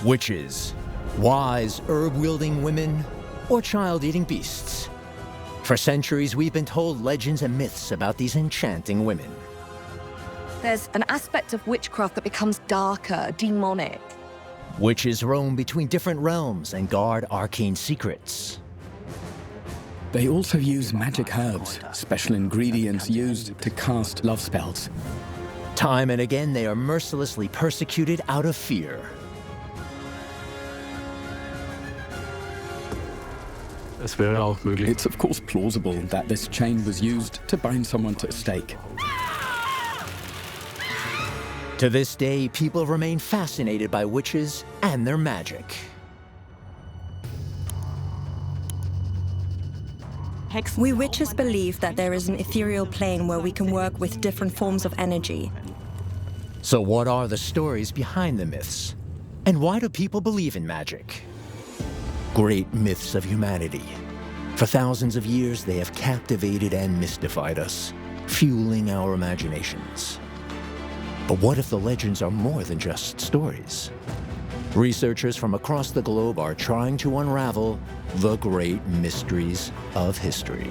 Witches, wise herb-wielding women, or child-eating beasts. For centuries, we've been told legends and myths about these enchanting women. There's an aspect of witchcraft that becomes darker, demonic. Witches roam between different realms and guard arcane secrets. They also use magic herbs, special ingredients used to cast love spells. Time and again, they are mercilessly persecuted out of fear. It's of course plausible that this chain was used to bind someone to a stake. To this day, people remain fascinated by witches and their magic. We witches believe that there is an ethereal plane where we can work with different forms of energy. So what are the stories behind the myths? And why do people believe in magic? Great myths of humanity. For thousands of years, they have captivated and mystified us, fueling our imaginations. But what if the legends are more than just stories? Researchers from across the globe are trying to unravel the great mysteries of history.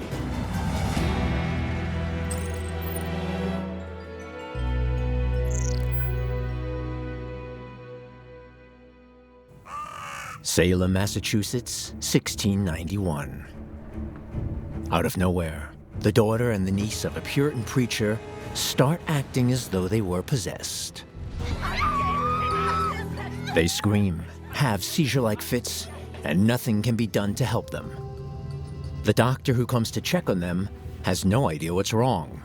Salem, Massachusetts, 1691. Out of nowhere, the daughter and the niece of a Puritan preacher start acting as though they were possessed. They scream, have seizure-like fits, and nothing can be done to help them. The doctor who comes to check on them has no idea what's wrong.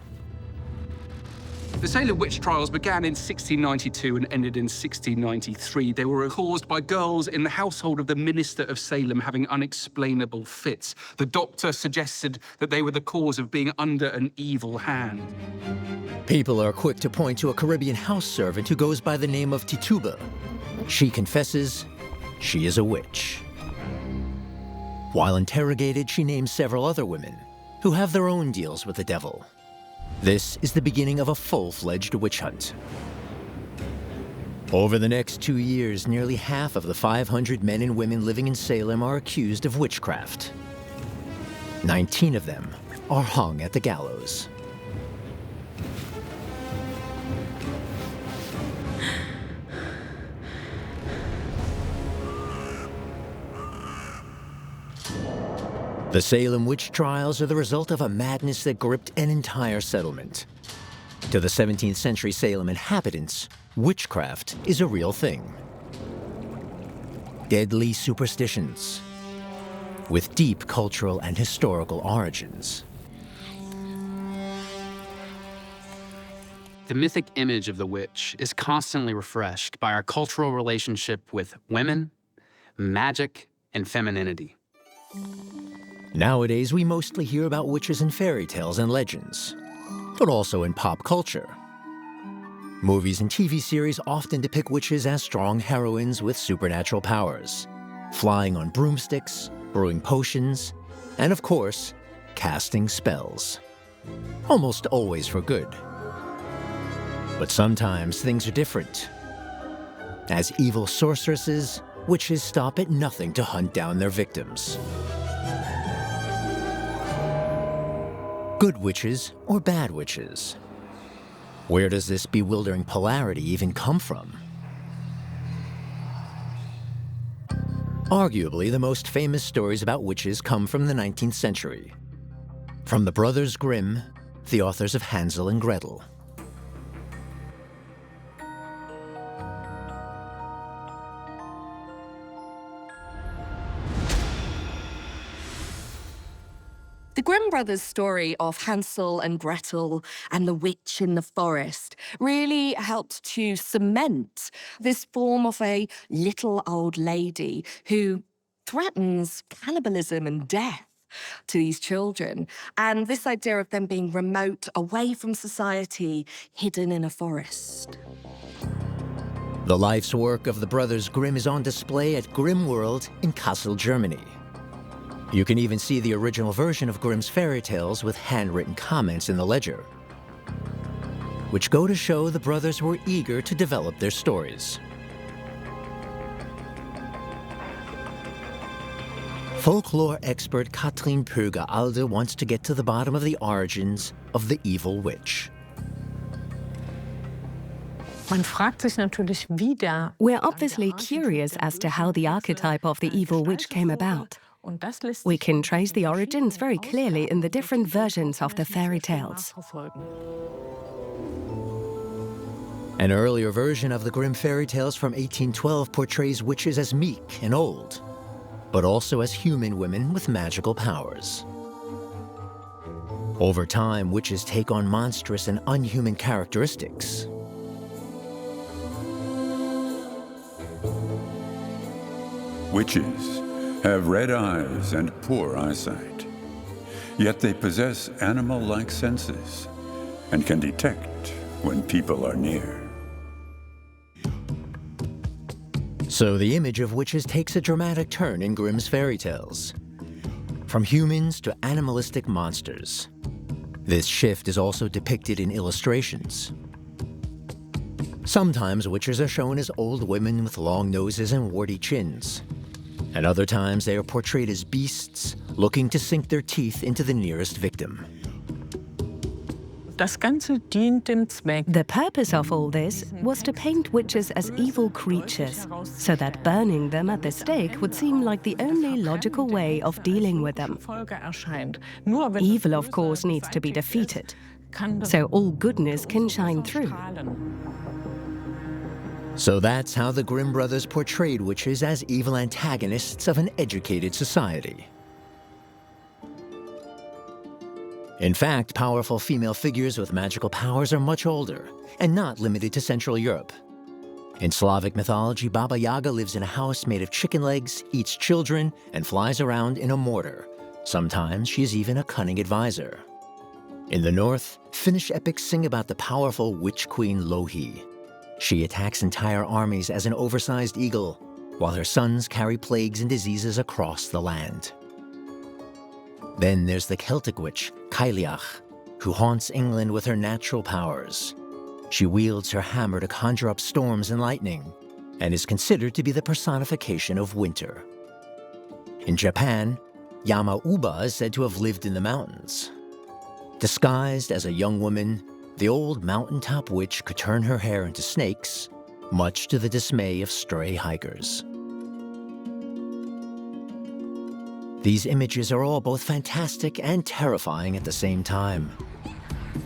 The Salem witch trials began in 1692 and ended in 1693. They were caused by girls in the household of the minister of Salem having unexplainable fits. The doctor suggested that they were the cause of being under an evil hand. People are quick to point to a Caribbean house servant who goes by the name of Tituba. She confesses she is a witch. While interrogated, she names several other women who have their own deals with the devil. This is the beginning of a full-fledged witch hunt. Over the next 2 years, nearly half of the 500 men and women living in Salem are accused of witchcraft. 19 of them are hung at the gallows. The Salem witch trials are the result of a madness that gripped an entire settlement. To the 17th century Salem inhabitants, witchcraft is a real thing. Deadly superstitions with deep cultural and historical origins. The mythic image of the witch is constantly refreshed by our cultural relationship with women, magic, and femininity. Nowadays, we mostly hear about witches in fairy tales and legends, but also in pop culture. Movies and TV series often depict witches as strong heroines with supernatural powers, flying on broomsticks, brewing potions, and of course, casting spells. Almost always for good. But sometimes things are different. As evil sorceresses, witches stop at nothing to hunt down their victims. Good witches or bad witches? Where does this bewildering polarity even come from? Arguably, the most famous stories about witches come from the 19th century. From the Brothers Grimm, the authors of Hansel and Gretel. The Grimm brothers' story of Hansel and Gretel and the witch in the forest really helped to cement this form of a little old lady who threatens cannibalism and death to these children. And this idea of them being remote, away from society, hidden in a forest. The life's work of the Brothers Grimm is on display at Grimm World in Kassel, Germany. You can even see the original version of Grimm's fairy tales with handwritten comments in the ledger, which go to show the brothers were eager to develop their stories. Folklore expert Katrin Pöger-Alde wants to get to the bottom of the origins of the evil witch. We're obviously curious as to how the archetype of the evil witch came about. We can trace the origins very clearly in the different versions of the fairy tales. An earlier version of the Grimm fairy tales from 1812 portrays witches as meek and old, but also as human women with magical powers. Over time, witches take on monstrous and unhuman characteristics. Witches have red eyes and poor eyesight, yet they possess animal-like senses and can detect when people are near. So the image of witches takes a dramatic turn in Grimm's fairy tales, from humans to animalistic monsters. This shift is also depicted in illustrations. Sometimes witches are shown as old women with long noses and warty chins, and other times they are portrayed as beasts looking to sink their teeth into the nearest victim. The purpose of all this was to paint witches as evil creatures, so that burning them at the stake would seem like the only logical way of dealing with them. Evil, of course, needs to be defeated, so all goodness can shine through. So that's how the Grimm brothers portrayed witches as evil antagonists of an educated society. In fact, powerful female figures with magical powers are much older and not limited to Central Europe. In Slavic mythology, Baba Yaga lives in a house made of chicken legs, eats children, and flies around in a mortar. Sometimes she is even a cunning advisor. In the north, Finnish epics sing about the powerful witch queen Louhi. She attacks entire armies as an oversized eagle, while her sons carry plagues and diseases across the land. Then there's the Celtic witch, Cailleach, who haunts England with her natural powers. She wields her hammer to conjure up storms and lightning, and is considered to be the personification of winter. In Japan, Yama-uba is said to have lived in the mountains. Disguised as a young woman, the old mountaintop witch could turn her hair into snakes, much to the dismay of stray hikers. These images are all both fantastic and terrifying at the same time.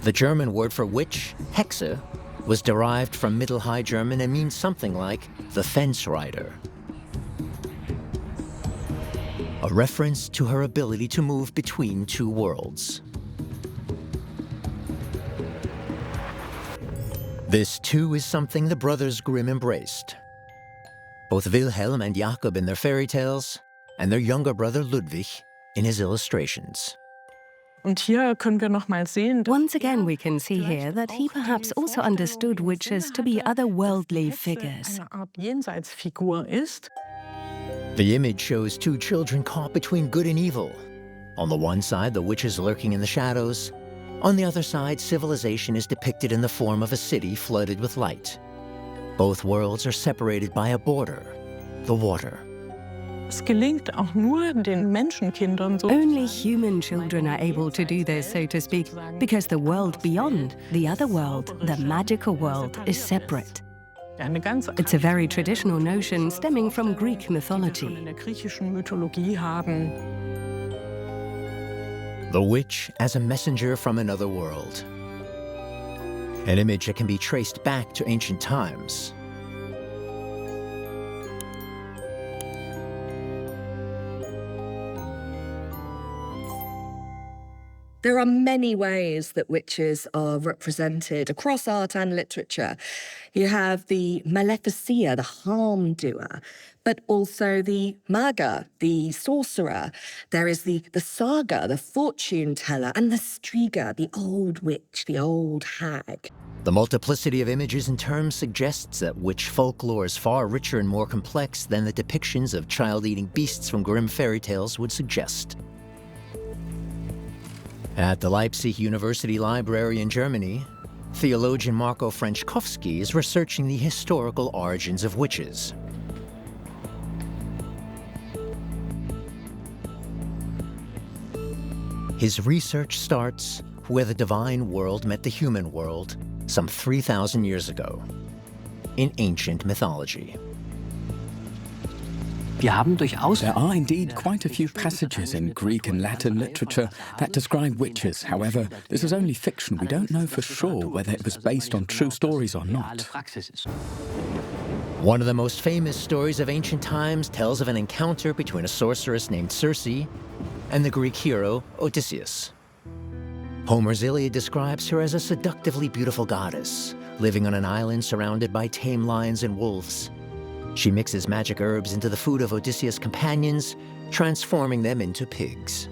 The German word for witch, Hexe, was derived from Middle High German and means something like the fence rider, a reference to her ability to move between two worlds. This, too, is something the brothers Grimm embraced. Both Wilhelm and Jakob in their fairy tales, and their younger brother Ludwig in his illustrations. Once again, we can see here that he perhaps also understood witches to be otherworldly figures. The image shows two children caught between good and evil. On the one side, the witch is lurking in the shadows. On the other side, civilization is depicted in the form of a city flooded with light. Both worlds are separated by a border, the water. Only human children are able to do this, so to speak, because the world beyond, the other world, the magical world, is separate. It's a very traditional notion stemming from Greek mythology. The witch as a messenger from another world. An image that can be traced back to ancient times. There are many ways that witches are represented across art and literature. You have the maleficia, the harm doer, but also the maga, the sorcerer. There is the saga, the fortune teller, and the striga, the old witch, the old hag. The multiplicity of images and terms suggests that witch folklore is far richer and more complex than the depictions of child-eating beasts from Grimm fairy tales would suggest. At the Leipzig University Library in Germany, theologian Marco Frenschkowski is researching the historical origins of witches. His research starts where the divine world met the human world some 3,000 years ago, in ancient mythology. There are indeed quite a few passages in Greek and Latin literature that describe witches. However, this is only fiction. We don't know for sure whether it was based on true stories or not. One of the most famous stories of ancient times tells of an encounter between a sorceress named Circe and the Greek hero Odysseus. Homer's Iliad describes her as a seductively beautiful goddess, living on an island surrounded by tame lions and wolves. She mixes magic herbs into the food of Odysseus' companions, transforming them into pigs.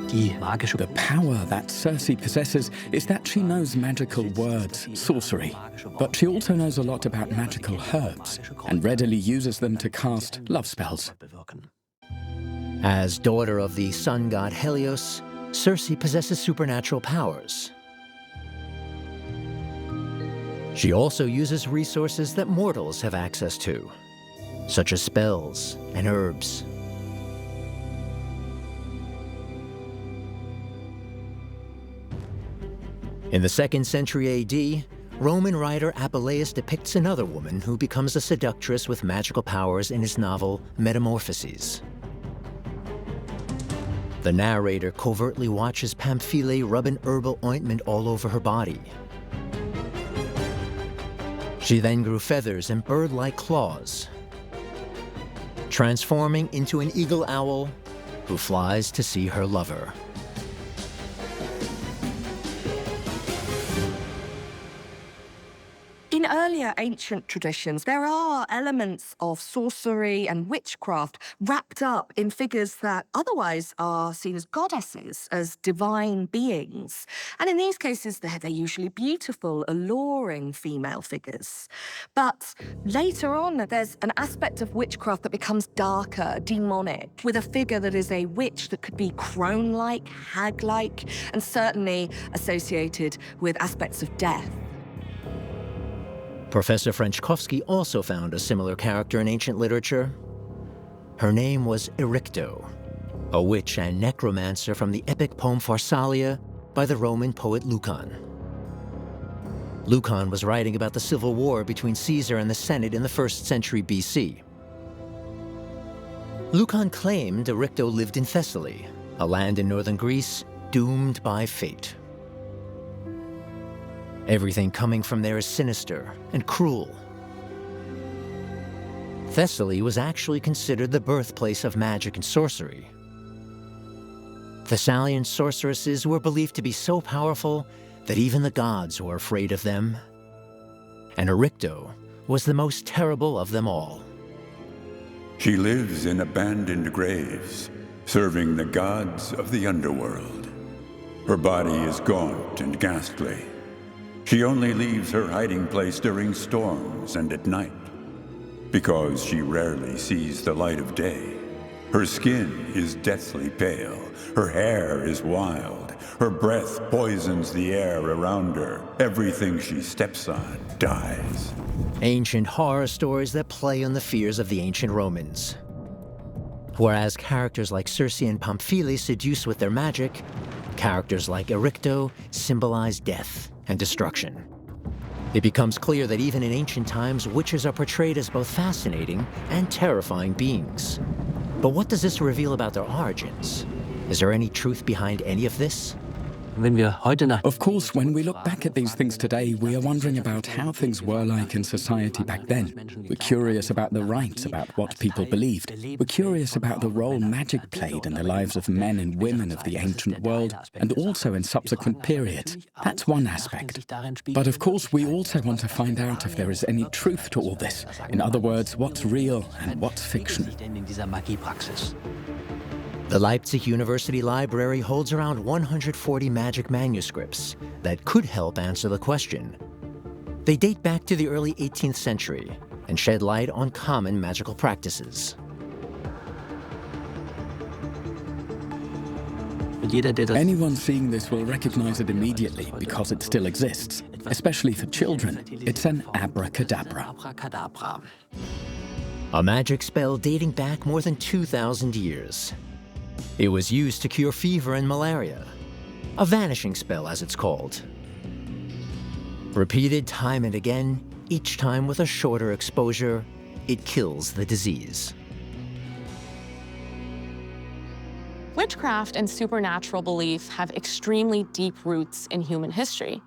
The power that Circe possesses is that she knows magical words, sorcery, but she also knows a lot about magical herbs and readily uses them to cast love spells. As daughter of the sun god Helios, Circe possesses supernatural powers. She also uses resources that mortals have access to, such as spells and herbs. In the 2nd century AD, Roman writer Apuleius depicts another woman who becomes a seductress with magical powers in his novel Metamorphoses. The narrator covertly watches Pamphile rub an herbal ointment all over her body. She then grew feathers and bird-like claws, transforming into an eagle owl who flies to see her lover. In earlier ancient traditions, there are elements of sorcery and witchcraft wrapped up in figures that otherwise are seen as goddesses, as divine beings. And in these cases, they're usually beautiful, alluring female figures. But later on, there's an aspect of witchcraft that becomes darker, demonic, with a figure that is a witch that could be crone-like, hag-like, and certainly associated with aspects of death. Professor Frenchkovsky also found a similar character in ancient literature. Her name was Ericto, a witch and necromancer from the epic poem Pharsalia by the Roman poet Lucan. Lucan was writing about the civil war between Caesar and the Senate in the 1st century BC. Lucan claimed Ericto lived in Thessaly, a land in northern Greece doomed by fate. Everything coming from there is sinister and cruel. Thessaly was actually considered the birthplace of magic and sorcery. Thessalian sorceresses were believed to be so powerful that even the gods were afraid of them. And Ericto was the most terrible of them all. She lives in abandoned graves, serving the gods of the underworld. Her body is gaunt and ghastly. She only leaves her hiding place during storms and at night, because she rarely sees the light of day. Her skin is deathly pale, her hair is wild, her breath poisons the air around her. Everything she steps on dies. Ancient horror stories that play on the fears of the ancient Romans. Whereas characters like Circe and Pamphile seduce with their magic, characters like Ericto symbolize death and destruction. It becomes clear that even in ancient times, witches are portrayed as both fascinating and terrifying beings. But what does this reveal about their origins? Is there any truth behind any of this? Of course, when we look back at these things today, we are wondering about how things were like in society back then. We're curious about the rites, about what people believed. We're curious about the role magic played in the lives of men and women of the ancient world, and also in subsequent periods. That's one aspect. But of course, we also want to find out if there is any truth to all this. In other words, what's real and what's fiction. The Leipzig University Library holds around 140 magic manuscripts that could help answer the question. They date back to the early 18th century and shed light on common magical practices. Anyone seeing this will recognize it immediately because it still exists, especially for children. It's an abracadabra. A magic spell dating back more than 2,000 years. It was used to cure fever and malaria, a vanishing spell as it's called. Repeated time and again, each time with a shorter exposure, it kills the disease. Witchcraft and supernatural belief have extremely deep roots in human history.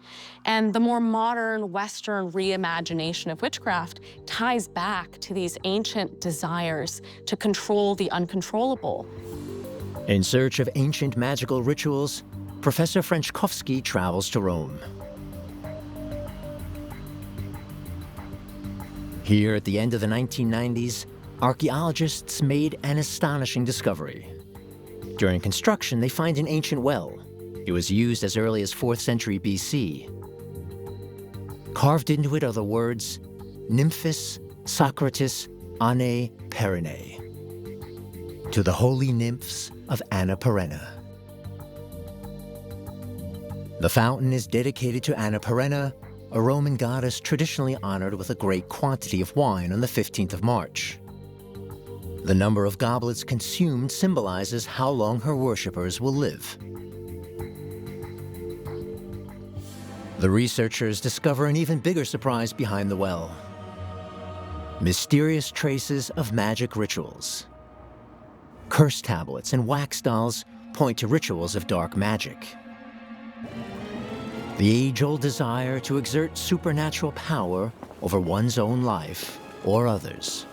And the more modern Western reimagination of witchcraft ties back to these ancient desires to control the uncontrollable. In search of ancient magical rituals, Professor Frankowski travels to Rome. Here at the end of the 1990s, archaeologists made an astonishing discovery. During construction, they find an ancient well. It was used as early as 4th century BC. Carved into it are the words, Nymphis Socratis Ane Perenne, to the holy nymphs of Anna Perenna. The fountain is dedicated to Anna Perenna, a Roman goddess traditionally honored with a great quantity of wine on the 15th of March. The number of goblets consumed symbolizes how long her worshippers will live. The researchers discover an even bigger surprise behind the well: mysterious traces of magic rituals. Curse tablets and wax dolls point to rituals of dark magic. The age-old desire to exert supernatural power over one's own life or others.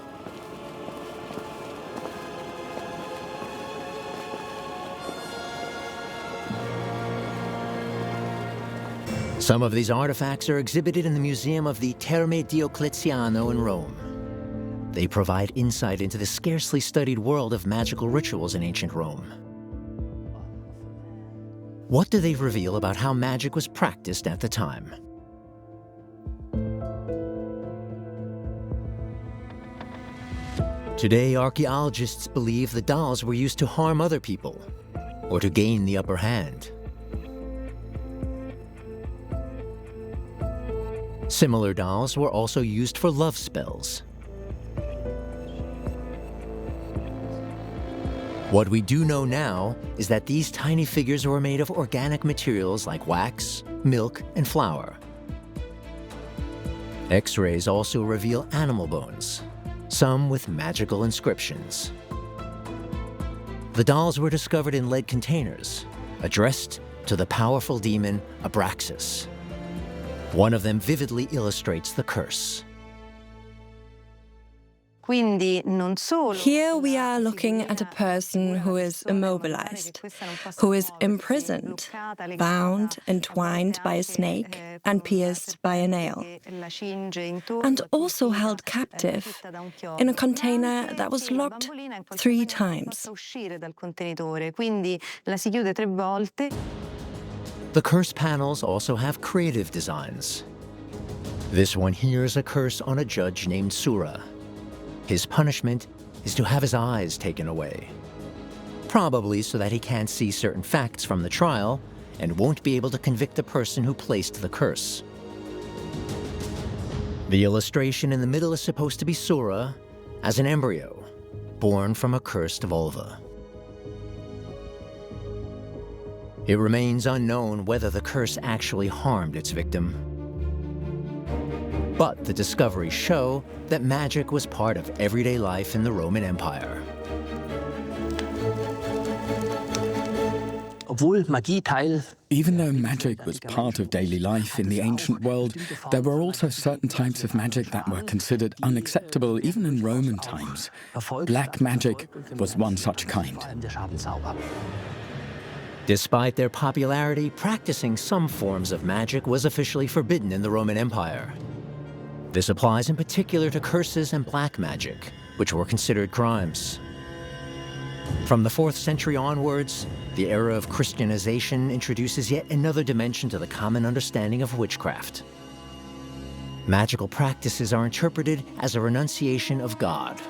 Some of these artifacts are exhibited in the Museum of the Terme Diocleziano in Rome. They provide insight into the scarcely studied world of magical rituals in ancient Rome. What do they reveal about how magic was practiced at the time? Today, archaeologists believe the dolls were used to harm other people or to gain the upper hand. Similar dolls were also used for love spells. What we do know now is that these tiny figures were made of organic materials like wax, milk, and flour. X-rays also reveal animal bones, some with magical inscriptions. The dolls were discovered in lead containers, addressed to the powerful demon Abraxas. One of them vividly illustrates the curse. Here we are looking at a person who is immobilized, who is imprisoned, bound, entwined by a snake and pierced by a nail, and also held captive in a container that was locked 3 times. The curse panels also have creative designs. This one here is a curse on a judge named Sura. His punishment is to have his eyes taken away, probably so that he can't see certain facts from the trial and won't be able to convict the person who placed the curse. The illustration in the middle is supposed to be Sura as an embryo, born from a cursed vulva. It remains unknown whether the curse actually harmed its victim. But the discoveries show that magic was part of everyday life in the Roman Empire. Even though magic was part of daily life in the ancient world, there were also certain types of magic that were considered unacceptable even in Roman times. Black magic was one such kind. Despite their popularity, practicing some forms of magic was officially forbidden in the Roman Empire. This applies in particular to curses and black magic, which were considered crimes. From the 4th century onwards, the era of Christianization introduces yet another dimension to the common understanding of witchcraft. Magical practices are interpreted as a renunciation of God.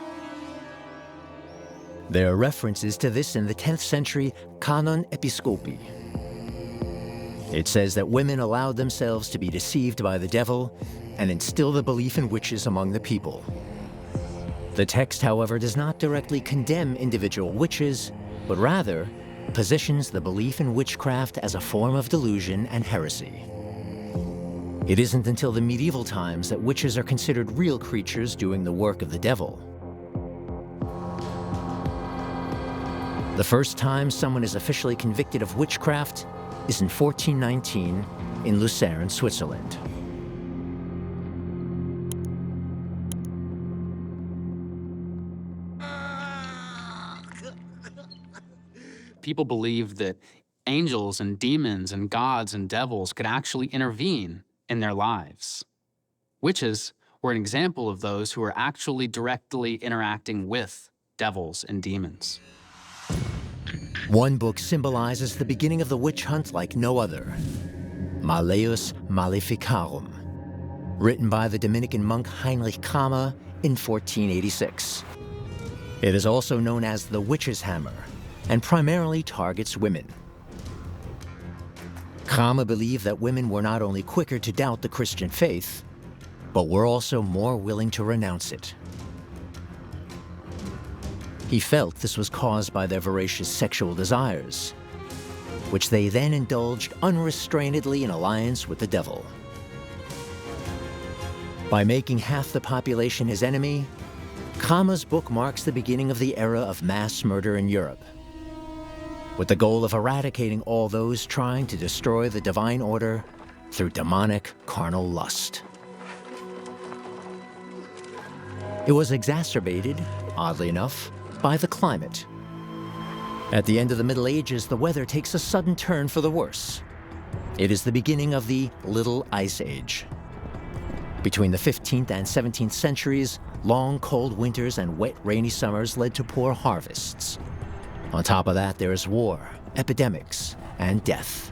There are references to this in the 10th century Canon Episcopi. It says that women allowed themselves to be deceived by the devil and instill the belief in witches among the people. The text, however, does not directly condemn individual witches, but rather positions the belief in witchcraft as a form of delusion and heresy. It isn't until the medieval times that witches are considered real creatures doing the work of the devil. The first time someone is officially convicted of witchcraft is in 1419 in Lucerne, Switzerland. People believed that angels and demons and gods and devils could actually intervene in their lives. Witches were an example of those who were actually directly interacting with devils and demons. One book symbolizes the beginning of the witch hunt like no other, Malleus Maleficarum, written by the Dominican monk Heinrich Kramer in 1486. It is also known as the witch's hammer and primarily targets women. Kramer believed that women were not only quicker to doubt the Christian faith, but were also more willing to renounce it. He felt this was caused by their voracious sexual desires, which they then indulged unrestrainedly in alliance with the devil. By making half the population his enemy, Kramer's book marks the beginning of the era of mass murder in Europe, with the goal of eradicating all those trying to destroy the divine order through demonic carnal lust. It was exacerbated, oddly enough, by the climate. At the end of the Middle Ages, the weather takes a sudden turn for the worse. It is the beginning of the Little Ice Age. Between the 15th and 17th centuries, long, cold winters and wet, rainy summers led to poor harvests. On top of that, there is war, epidemics, and death.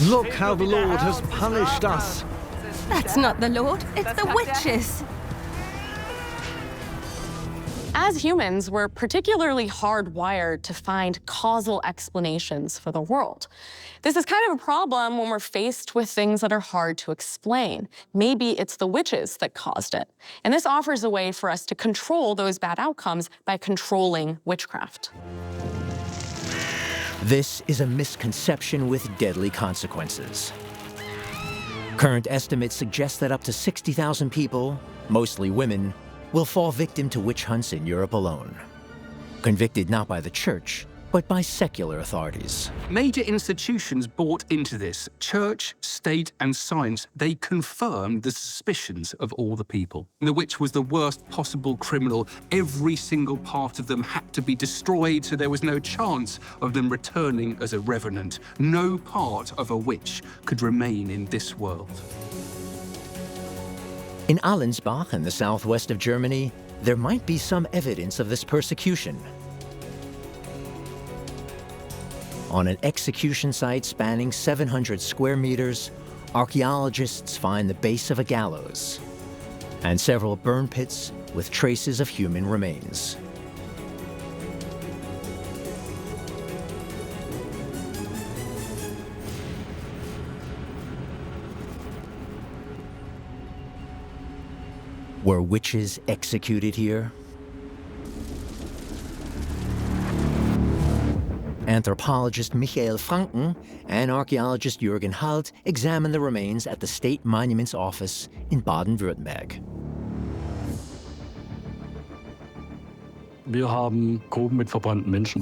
Look how the Lord has punished us. That's not the Lord, it's the witches. As humans, we're particularly hardwired to find causal explanations for the world. This is kind of a problem when we're faced with things that are hard to explain. Maybe it's the witches that caused it. And this offers a way for us to control those bad outcomes by controlling witchcraft. This is a misconception with deadly consequences. Current estimates suggest that up to 60,000 people, mostly women, will fall victim to witch hunts in Europe alone, convicted not by the church, but by secular authorities. Major institutions bought into this. Church, state, and science. They confirmed the suspicions of all the people. The witch was the worst possible criminal. Every single part of them had to be destroyed, so there was no chance of them returning as a revenant. No part of a witch could remain in this world. In Allensbach, in the southwest of Germany, there might be some evidence of this persecution. On an execution site spanning 700 square meters, archaeologists find the base of a gallows and several burn pits with traces of human remains. Were witches executed here? Anthropologist Michael Franken and archaeologist Jürgen Halt examined the remains at the State Monuments Office in Baden-Württemberg.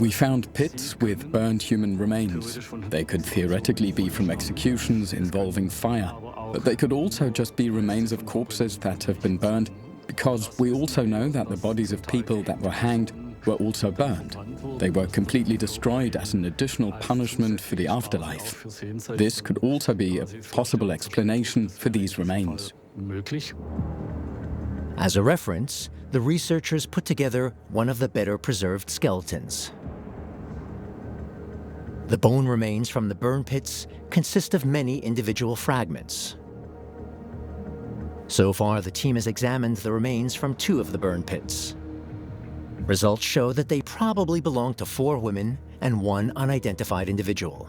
We found pits with burned human remains. They could theoretically be from executions involving fire, but they could also just be remains of corpses that have been burned, because we also know that the bodies of people that were hanged were also burned. They were completely destroyed as an additional punishment for the afterlife. This could also be a possible explanation for these remains. As a reference, the researchers put together one of the better preserved skeletons. The bone remains from the burn pits consist of many individual fragments. So far, the team has examined the remains from 2 of the burn pits. Results show that they probably belong to 4 women and 1 unidentified individual.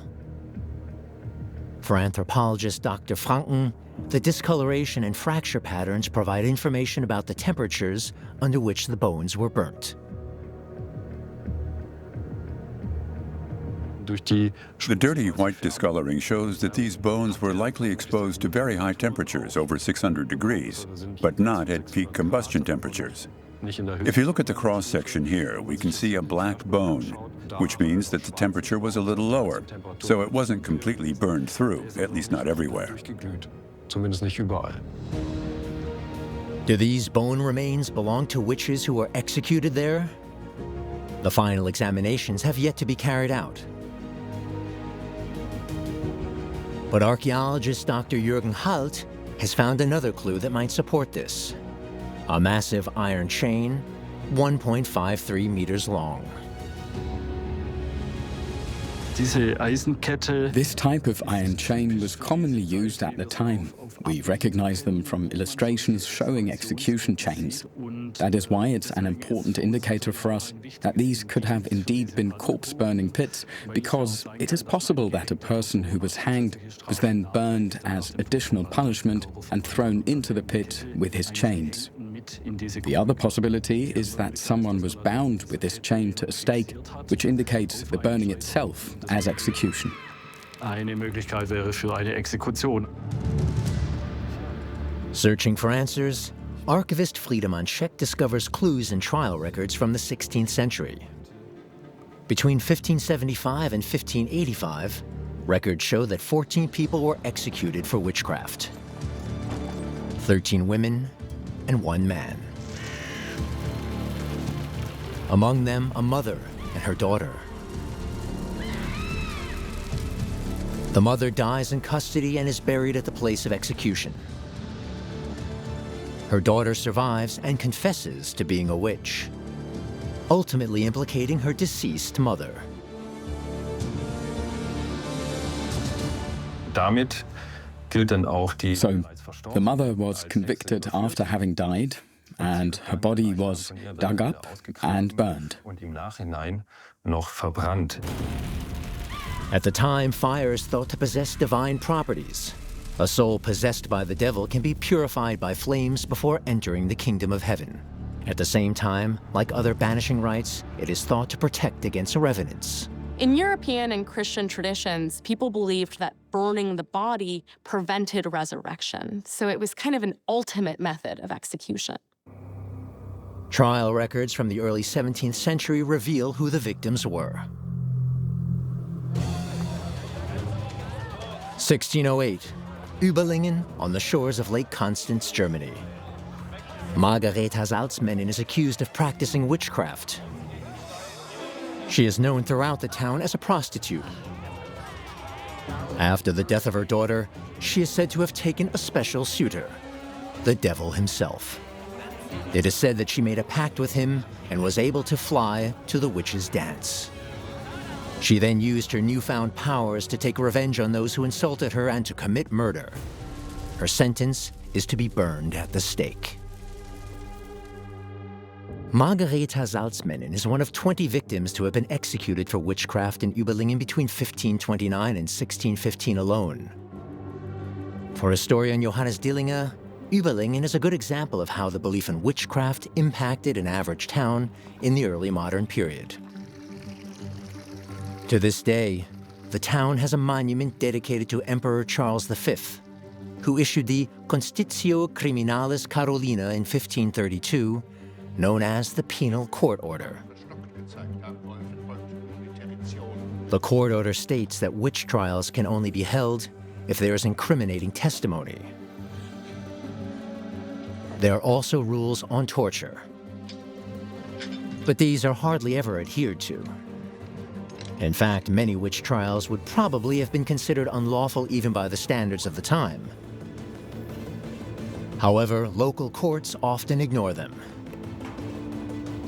For anthropologist Dr. Franken, the discoloration and fracture patterns provide information about the temperatures under which the bones were burnt. The dirty white discoloring shows that these bones were likely exposed to very high temperatures, over 600 degrees, but not at peak combustion temperatures. If you look at the cross-section here, we can see a black bone, which means that the temperature was a little lower, so it wasn't completely burned through, at least not everywhere. Do these bone remains belong to witches who were executed there? The final examinations have yet to be carried out. But archaeologist Dr. Jürgen Halt has found another clue that might support this. A massive iron chain, 1.53 meters long. This type of iron chain was commonly used at the time. We recognize them from illustrations showing execution chains. That is why it's an important indicator for us that these could have indeed been corpse-burning pits, because it is possible that a person who was hanged was then burned as additional punishment and thrown into the pit with his chains. The other possibility is that someone was bound with this chain to a stake, which indicates the burning itself as execution. Searching for answers, archivist Friedemann Scheck discovers clues in trial records from the 16th century. Between 1575 and 1585, records show that 14 people were executed for witchcraft. 13 women and 1 man. Among them, a mother and her daughter. The mother dies in custody and is buried at the place of execution. Her daughter survives and confesses to being a witch, ultimately implicating her deceased mother. So, the mother was convicted after having died, and her body was dug up and burned. At the time, fire is thought to possess divine properties. A soul possessed by the devil can be purified by flames before entering the kingdom of heaven. At the same time, like other banishing rites, it is thought to protect against revenants. In European and Christian traditions, people believed that burning the body prevented resurrection. So it was kind of an ultimate method of execution. Trial records from the early 17th century reveal who the victims were. 1608, Überlingen on the shores of Lake Constance, Germany. Margareta Salzmannen is accused of practicing witchcraft. She is known throughout the town as a prostitute. After the death of her daughter, she is said to have taken a special suitor, the devil himself. It is said that she made a pact with him and was able to fly to the witch's dance. She then used her newfound powers to take revenge on those who insulted her and to commit murder. Her sentence is to be burned at the stake. Margareta Salzmannen is one of 20 victims to have been executed for witchcraft in Überlingen between 1529 and 1615 alone. For historian Johannes Dillinger, Überlingen is a good example of how the belief in witchcraft impacted an average town in the early modern period. To this day, the town has a monument dedicated to Emperor Charles V, who issued the Constitutio Criminalis Carolina in 1532, known as the Penal Court Order. The court order states that witch trials can only be held if there is incriminating testimony. There are also rules on torture, but these are hardly ever adhered to. In fact, many witch trials would probably have been considered unlawful even by the standards of the time. However, local courts often ignore them.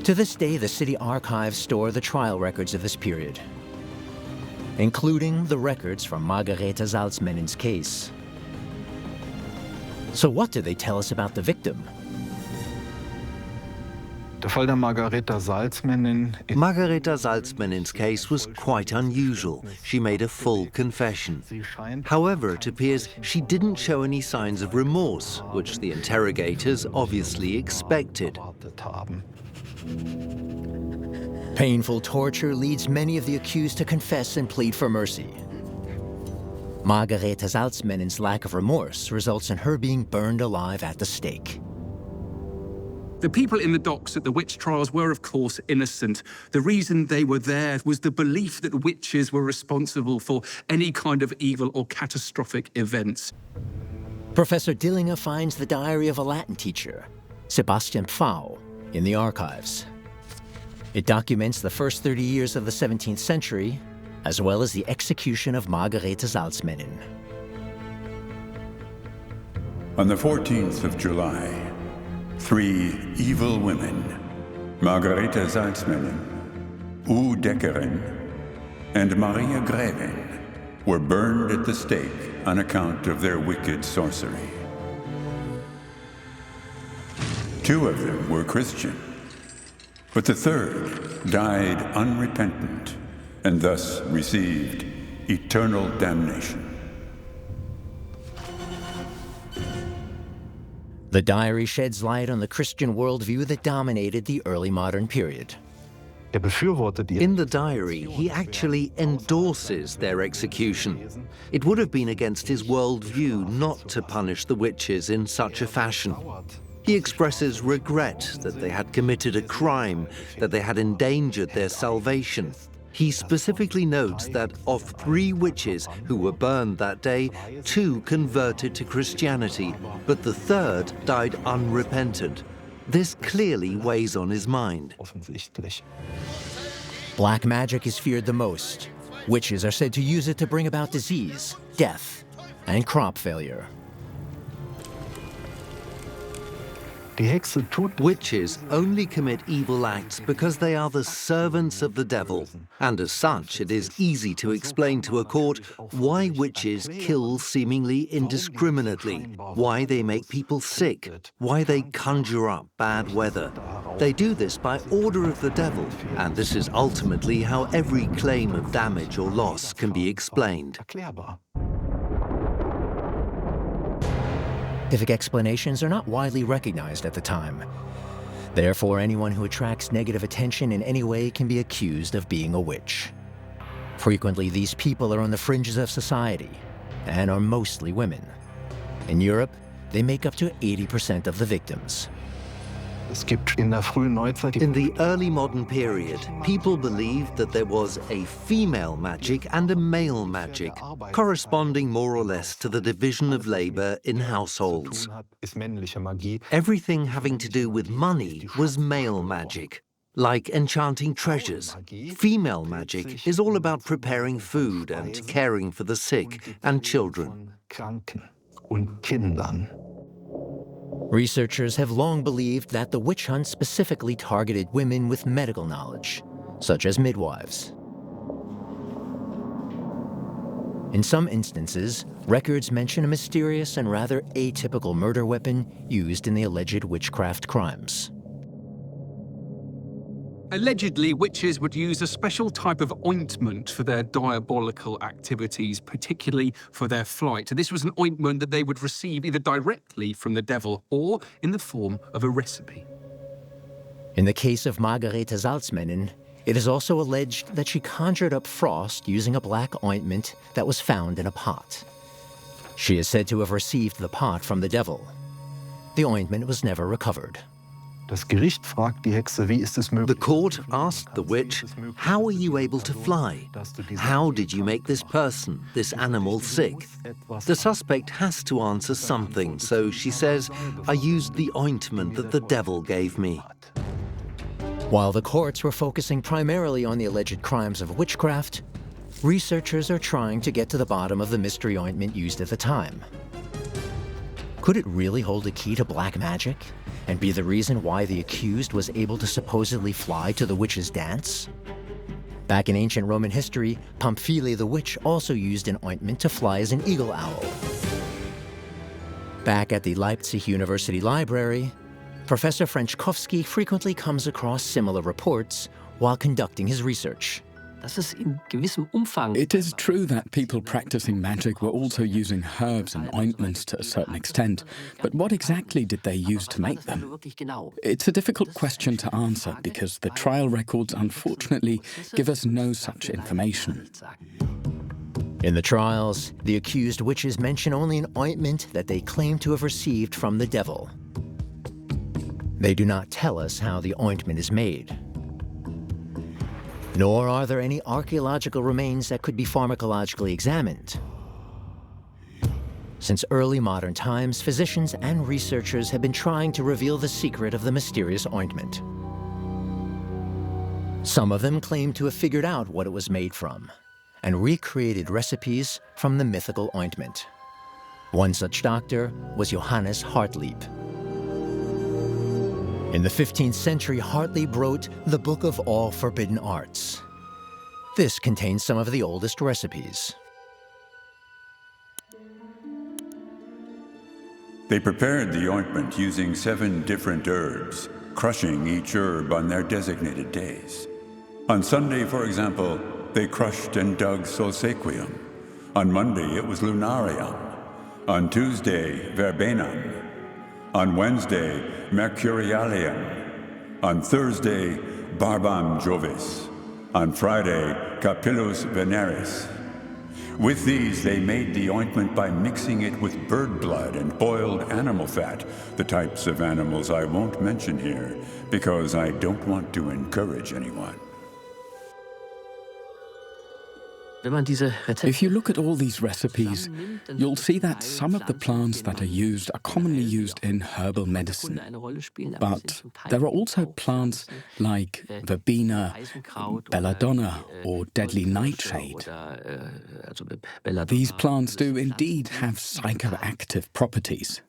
To this day, the city archives store the trial records of this period, including the records from Margareta Salzmannen's case. So what do they tell us about the victim? Margareta Salzmannen's case was quite unusual. She made a full confession. However, it appears she didn't show any signs of remorse, which the interrogators obviously expected. Painful torture leads many of the accused to confess and plead for mercy. Margareta Salzmannen's lack of remorse results in her being burned alive at the stake. The people in the docks at the witch trials were, of course, innocent. The reason they were there was the belief that witches were responsible for any kind of evil or catastrophic events. Professor Dillinger finds the diary of a Latin teacher, Sebastian Pfau, in the archives. It documents the first 30 years of the 17th century, as well as the execution of Margareta Salzmannen. On the 14th of July, 3 evil women, Margareta Salzmannen, Deckeren, and Maria Greven, were burned at the stake on account of their wicked sorcery. 2 of them were Christian, but the third died unrepentant and thus received eternal damnation. The diary sheds light on the Christian worldview that dominated the early modern period. In the diary, he actually endorses their execution. It would have been against his worldview not to punish the witches in such a fashion. He expresses regret that they had committed a crime, that they had endangered their salvation. He specifically notes that of 3 witches who were burned that day, 2 converted to Christianity, but the third died unrepentant. This clearly weighs on his mind. Black magic is feared the most. Witches are said to use it to bring about disease, death, and crop failure. Witches only commit evil acts because they are the servants of the devil. And as such, it is easy to explain to a court why witches kill seemingly indiscriminately, why they make people sick, why they conjure up bad weather. They do this by order of the devil, and this is ultimately how every claim of damage or loss can be explained. Scientific explanations are not widely recognized at the time. Therefore, anyone who attracts negative attention in any way can be accused of being a witch. Frequently, these people are on the fringes of society and are mostly women. In Europe, they make up to 80% of the victims. In the early modern period, people believed that there was a female magic and a male magic, corresponding more or less to the division of labor in households. Everything having to do with money was male magic, like enchanting treasures. Female magic is all about preparing food and caring for the sick and children. Researchers have long believed that the witch hunt specifically targeted women with medical knowledge, such as midwives. In some instances, records mention a mysterious and rather atypical murder weapon used in the alleged witchcraft crimes. Allegedly, witches would use a special type of ointment for their diabolical activities, particularly for their flight. This was an ointment that they would receive either directly from the devil or in the form of a recipe. In the case of Margareta Salzmannen, it is also alleged that she conjured up frost using a black ointment that was found in a pot. She is said to have received the pot from the devil. The ointment was never recovered. The court asked the witch, "How are you able to fly? How did you make this person, this animal, sick?" The suspect has to answer something, so she says, "I used the ointment that the devil gave me." While the courts were focusing primarily on the alleged crimes of witchcraft, researchers are trying to get to the bottom of the mystery ointment used at the time. Could it really hold a key to black magic and be the reason why the accused was able to supposedly fly to the witch's dance? Back in ancient Roman history, Pamphile the witch also used an ointment to fly as an eagle owl. Back at the Leipzig University Library, Professor Frenchkowski frequently comes across similar reports while conducting his research. It is true that people practicing magic were also using herbs and ointments to a certain extent, but what exactly did they use to make them? It's a difficult question to answer because the trial records unfortunately give us no such information. In the trials, the accused witches mention only an ointment that they claim to have received from the devil. They do not tell us how the ointment is made. Nor are there any archaeological remains that could be pharmacologically examined. Since early modern times, physicians and researchers have been trying to reveal the secret of the mysterious ointment. Some of them claim to have figured out what it was made from and recreated recipes from the mythical ointment. One such doctor was Johannes Hartlieb. In the 15th century, Hartlieb wrote the Book of All Forbidden Arts. This contains some of the oldest recipes. They prepared the ointment using 7 different herbs, crushing each herb on their designated days. On Sunday, for example, they crushed and dug Solsequium. On Monday, it was Lunarium. On Tuesday, Verbenum. On Wednesday, Mercurialium. On Thursday, Barbam Jovis. On Friday, Capillus Veneris. With these, they made the ointment by mixing it with bird blood and boiled animal fat, the types of animals I won't mention here, because I don't want to encourage anyone. If you look at all these recipes, you'll see that some of the plants that are used are commonly used in herbal medicine. But there are also plants like verbena, belladonna, or deadly nightshade. These plants do indeed have psychoactive properties.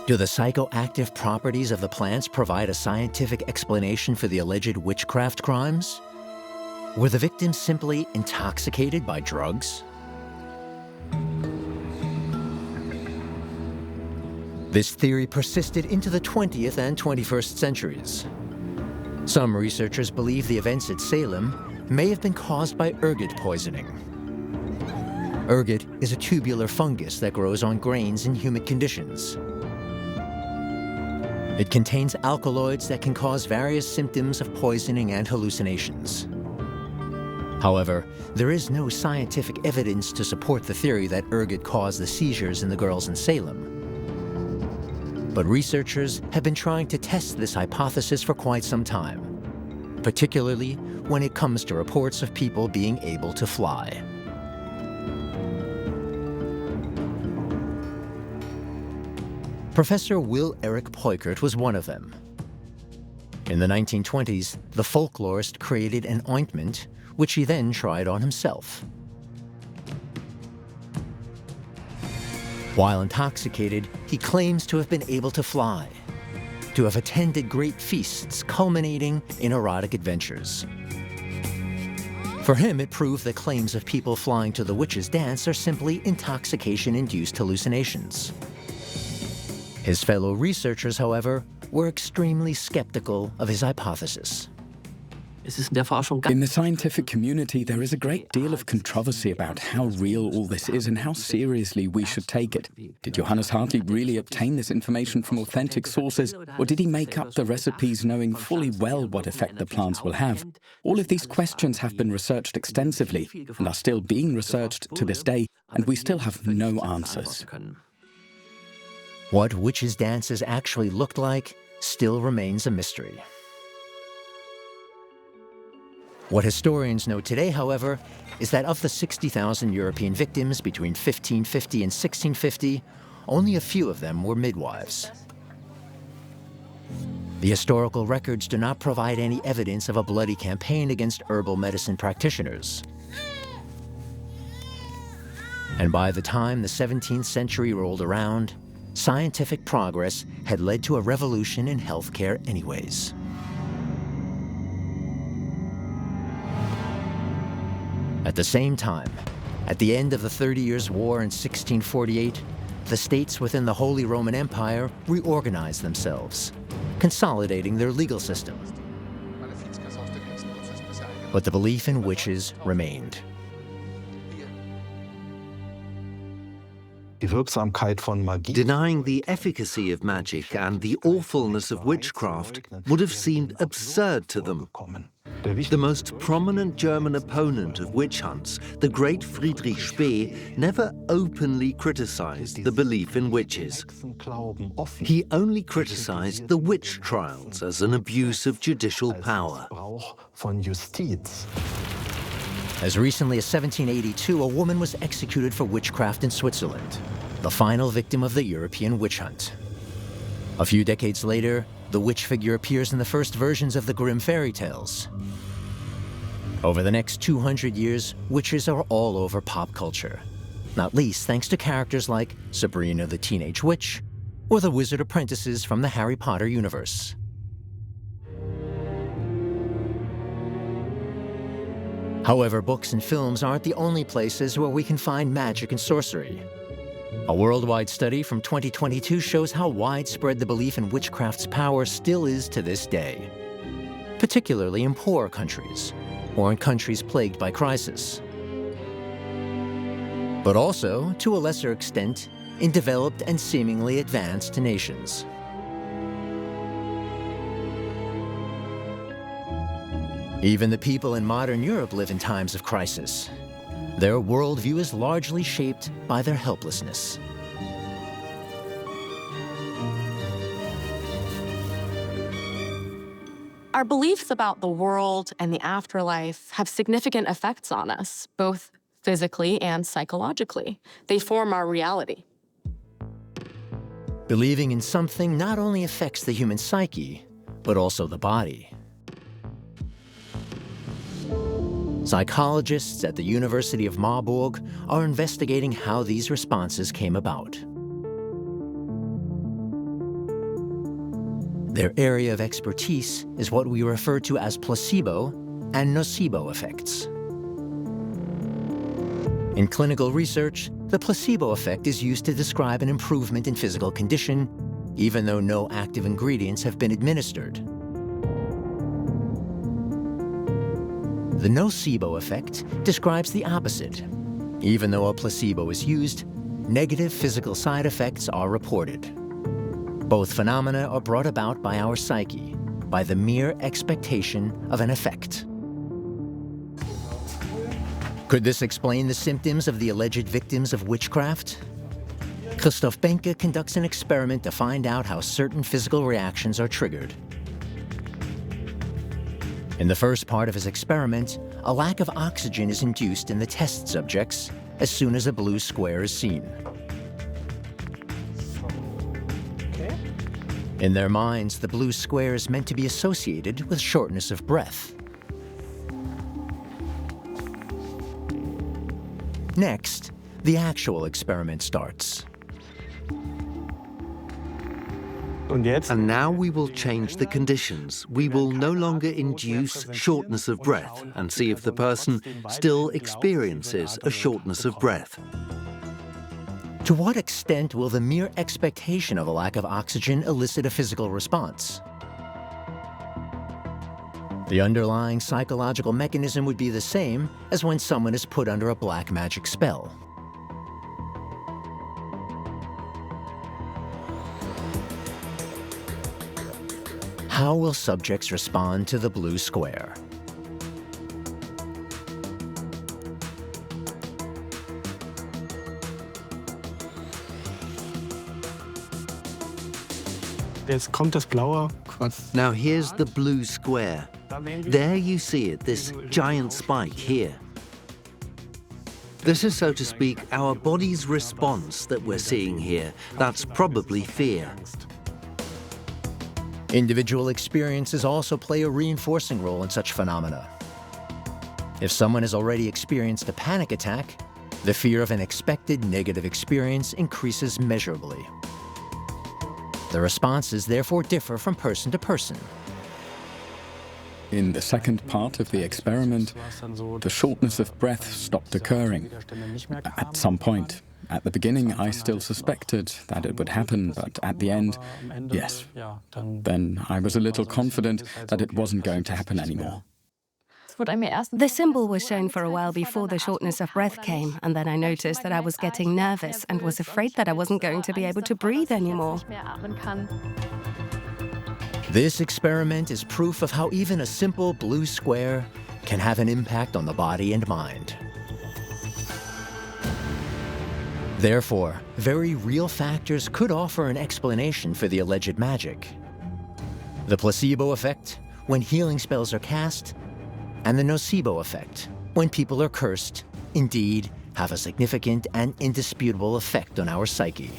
Do the psychoactive properties of the plants provide a scientific explanation for the alleged witchcraft crimes? Were the victims simply intoxicated by drugs? This theory persisted into the 20th and 21st centuries. Some researchers believe the events at Salem may have been caused by ergot poisoning. Ergot is a tubular fungus that grows on grains in humid conditions. It contains alkaloids that can cause various symptoms of poisoning and hallucinations. However, there is no scientific evidence to support the theory that ergot caused the seizures in the girls in Salem. But researchers have been trying to test this hypothesis for quite some time, particularly when it comes to reports of people being able to fly. Professor Will Eric Peukert was one of them. In the 1920s, the folklorist created an ointment, which he then tried on himself. While intoxicated, he claims to have been able to fly, to have attended great feasts culminating in erotic adventures. For him, it proved that claims of people flying to the witches' dance are simply intoxication-induced hallucinations. His fellow researchers, however, were extremely skeptical of his hypothesis. In the scientific community, there is a great deal of controversy about how real all this is and how seriously we should take it. Did Johannes Hartlieb really obtain this information from authentic sources, or did he make up the recipes knowing fully well what effect the plants will have? All of these questions have been researched extensively and are still being researched to this day, and we still have no answers. What witches' dances actually looked like still remains a mystery. What historians know today, however, is that of the 60,000 European victims between 1550 and 1650, only a few of them were midwives. The historical records do not provide any evidence of a bloody campaign against herbal medicine practitioners. And by the time the 17th century rolled around, scientific progress had led to a revolution in healthcare anyways. At the same time, at the end of the 30 Years' War in 1648, the states within the Holy Roman Empire reorganized themselves, consolidating their legal system But the belief in witches remained. Denying the efficacy of magic and the awfulness of witchcraft would have seemed absurd to them. The most prominent German opponent of witch hunts, the great Friedrich Spee, never openly criticized the belief in witches. He only criticized the witch trials as an abuse of judicial power. As recently as 1782, a woman was executed for witchcraft in Switzerland, the final victim of the European witch hunt. A few decades later, the witch figure appears in the first versions of the Grimm fairy tales. Over the next 200 years, witches are all over pop culture, not least thanks to characters like Sabrina the Teenage Witch or the wizard apprentices from the Harry Potter universe. However, books and films aren't the only places where we can find magic and sorcery. A worldwide study from 2022 shows how widespread the belief in witchcraft's power still is to this day, particularly in poor countries or in countries plagued by crisis. But also, to a lesser extent, in developed and seemingly advanced nations. Even the people in modern Europe live in times of crisis. Their worldview is largely shaped by their helplessness. Our beliefs about the world and the afterlife have significant effects on us, both physically and psychologically. They form our reality. Believing in something not only affects the human psyche, but also the body. Psychologists at the University of Marburg are investigating how these responses came about. Their area of expertise is what we refer to as placebo and nocebo effects. In clinical research, the placebo effect is used to describe an improvement in physical condition, even though no active ingredients have been administered. The nocebo effect describes the opposite. Even though a placebo is used, negative physical side effects are reported. Both phenomena are brought about by our psyche, by the mere expectation of an effect. Could this explain the symptoms of the alleged victims of witchcraft? Christoph Benke conducts an experiment to find out how certain physical reactions are triggered. In the first part of his experiment, a lack of oxygen is induced in the test subjects as soon as a blue square is seen. In their minds, the blue square is meant to be associated with shortness of breath. Next, the actual experiment starts. And now we will change the conditions. We will no longer induce shortness of breath and see if the person still experiences a shortness of breath. To what extent will the mere expectation of a lack of oxygen elicit a physical response? The underlying psychological mechanism would be the same as when someone is put under a black magic spell. How will subjects respond to the blue square? Now here's the blue square. There you see it, this giant spike here. This is, so to speak, our body's response that we're seeing here. That's probably fear. Individual experiences also play a reinforcing role in such phenomena. If someone has already experienced a panic attack, the fear of an expected negative experience increases measurably. The responses therefore differ from person to person. In the second part of the experiment, the shortness of breath stopped occurring. At some point. At the beginning, I still suspected that it would happen, but at the end, yes. Then I was a little confident that it wasn't going to happen anymore. The symbol was shown for a while before the shortness of breath came, and then I noticed that I was getting nervous and was afraid that I wasn't going to be able to breathe anymore. This experiment is proof of how even a simple blue square can have an impact on the body and mind. Therefore, very real factors could offer an explanation for the alleged magic. The placebo effect, when healing spells are cast, and the nocebo effect, when people are cursed, indeed have a significant and indisputable effect on our psyche.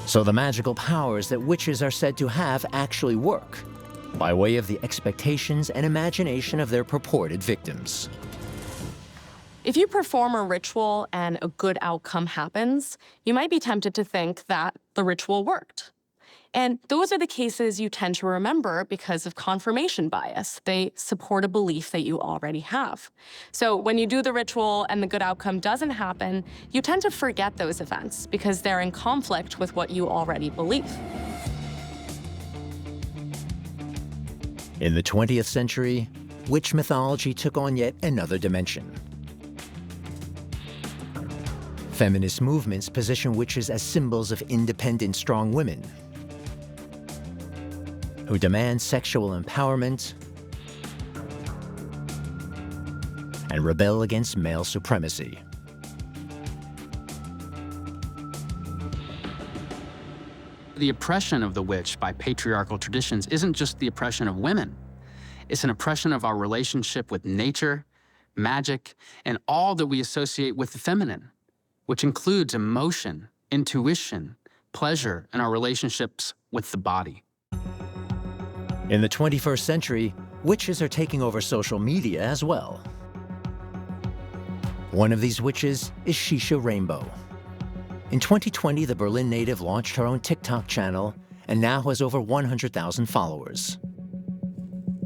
So the magical powers that witches are said to have actually work, by way of the expectations and imagination of their purported victims. If you perform a ritual and a good outcome happens, you might be tempted to think that the ritual worked. And those are the cases you tend to remember because of confirmation bias. They support a belief that you already have. So when you do the ritual and the good outcome doesn't happen, you tend to forget those events because they're in conflict with what you already believe. In the 20th century, witch mythology took on yet another dimension. Feminist movements position witches as symbols of independent, strong women who demand sexual empowerment and rebel against male supremacy. The oppression of the witch by patriarchal traditions isn't just the oppression of women. It's an oppression of our relationship with nature, magic, and all that we associate with the feminine, which includes emotion, intuition, pleasure, and our relationships with the body. In the 21st century, witches are taking over social media as well. One of these witches is Shisha Rainbow. In 2020, the Berlin native launched her own TikTok channel and now has over 100,000 followers.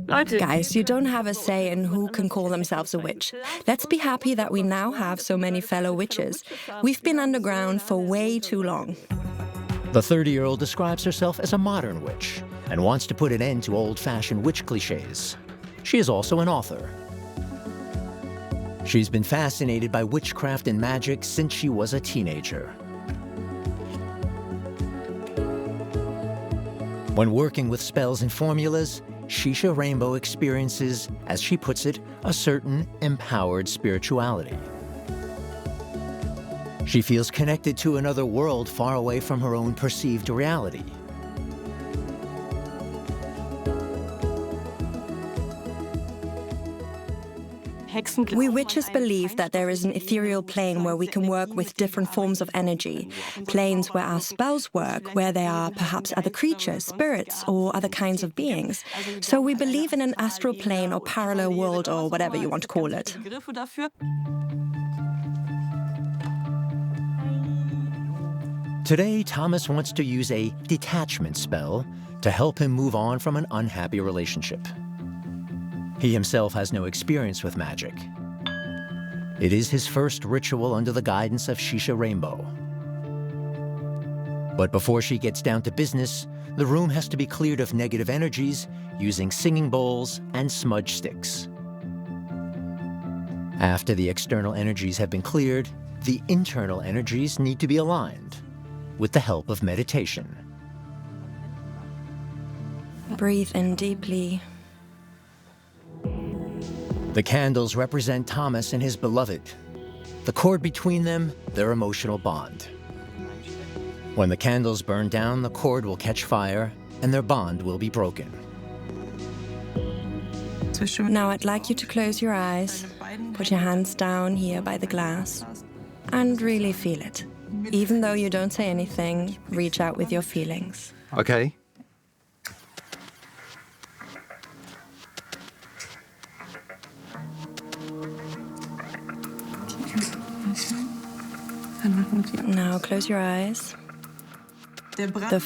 Guys, you don't have a say in who can call themselves a witch. Let's be happy that we now have so many fellow witches. We've been underground for way too long. The 30-year-old describes herself as a modern witch and wants to put an end to old-fashioned witch cliches. She is also an author. She's been fascinated by witchcraft and magic since she was a teenager. When working with spells and formulas, Shisha Rainbow experiences, as she puts it, a certain empowered spirituality. She feels connected to another world far away from her own perceived reality. We witches believe that there is an ethereal plane where we can work with different forms of energy, planes where our spells work, where there are perhaps other creatures, spirits, or other kinds of beings. So we believe in an astral plane or parallel world or whatever you want to call it. Today, Thomas wants to use a detachment spell to help him move on from an unhappy relationship. He himself has no experience with magic. It is his first ritual under the guidance of Shisha Rainbow. But before she gets down to business, the room has to be cleared of negative energies using singing bowls and smudge sticks. After the external energies have been cleared, the internal energies need to be aligned with the help of meditation. Breathe in deeply. The candles represent Thomas and his beloved. The cord between them, their emotional bond. When the candles burn down, the cord will catch fire and their bond will be broken. Now I'd like you to close your eyes, put your hands down here by the glass, and really feel it. Even though you don't say anything, reach out with your feelings. Okay. Now close your eyes. The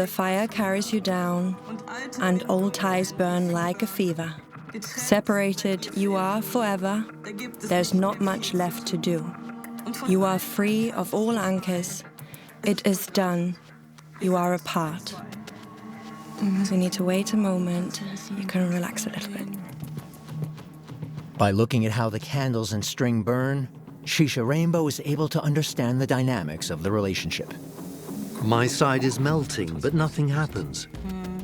fire carries you down, and old ties burn like a fever. Separated you are forever, there's not much left to do. You are free of all anchors. It is done. You are apart. So you need to wait a moment. You can relax a little bit. By looking at how the candles and string burn, Shisha Rainbow is able to understand the dynamics of the relationship. My side is melting, but nothing happens.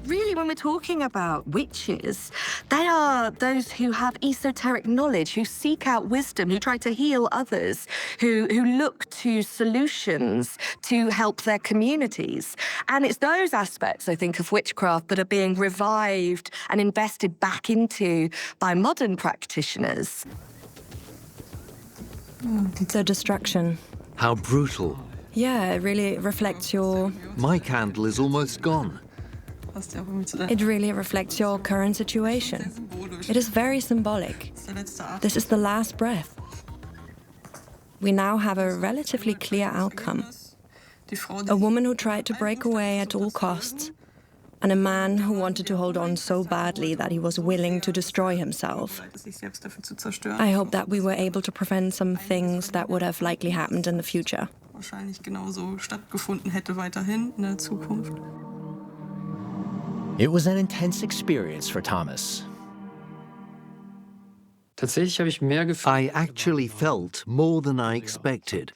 Really, when we're talking about witches, they are those who have esoteric knowledge, who seek out wisdom, who try to heal others, who look to solutions to help their communities. And it's those aspects, I think, of witchcraft that are being revived and invested back into by modern practitioners. So destruction. How brutal. Yeah, it really reflects your... My candle is almost gone. It really reflects your current situation. It is very symbolic. This is the last breath. We now have a relatively clear outcome. A woman who tried to break away at all costs, and a man who wanted to hold on so badly that he was willing to destroy himself. I hope that we were able to prevent some things that would have likely happened in the future. It was an intense experience for Thomas. I actually felt more than I expected.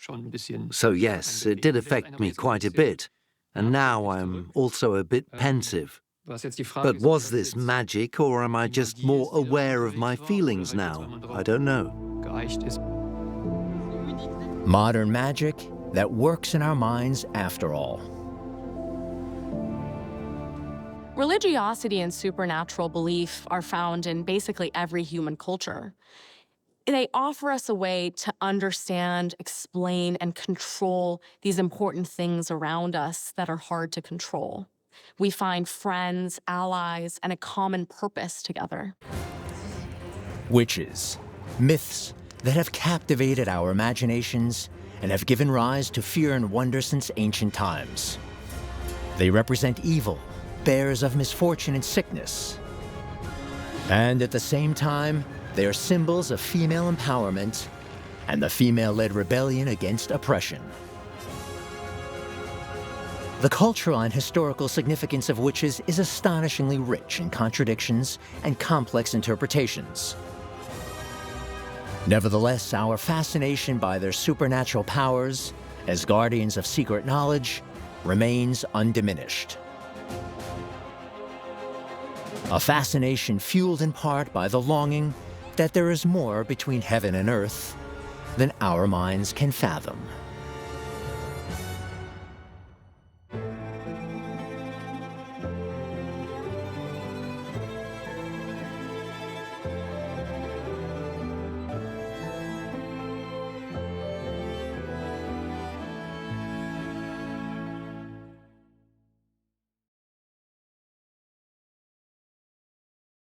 So yes, it did affect me quite a bit. And now I'm also a bit pensive. But was this magic, or am I just more aware of my feelings now? I don't know. Modern magic that works in our minds after all. Religiosity and supernatural belief are found in basically every human culture. They offer us a way to understand, explain, and control these important things around us that are hard to control. We find friends, allies, and a common purpose together. Witches, myths that have captivated our imaginations and have given rise to fear and wonder since ancient times. They represent evil, bearers of misfortune and sickness. And at the same time, they are symbols of female empowerment and the female-led rebellion against oppression. The cultural and historical significance of witches is astonishingly rich in contradictions and complex interpretations. Nevertheless, our fascination by their supernatural powers as guardians of secret knowledge remains undiminished. A fascination fueled in part by the longing that there is more between heaven and earth than our minds can fathom.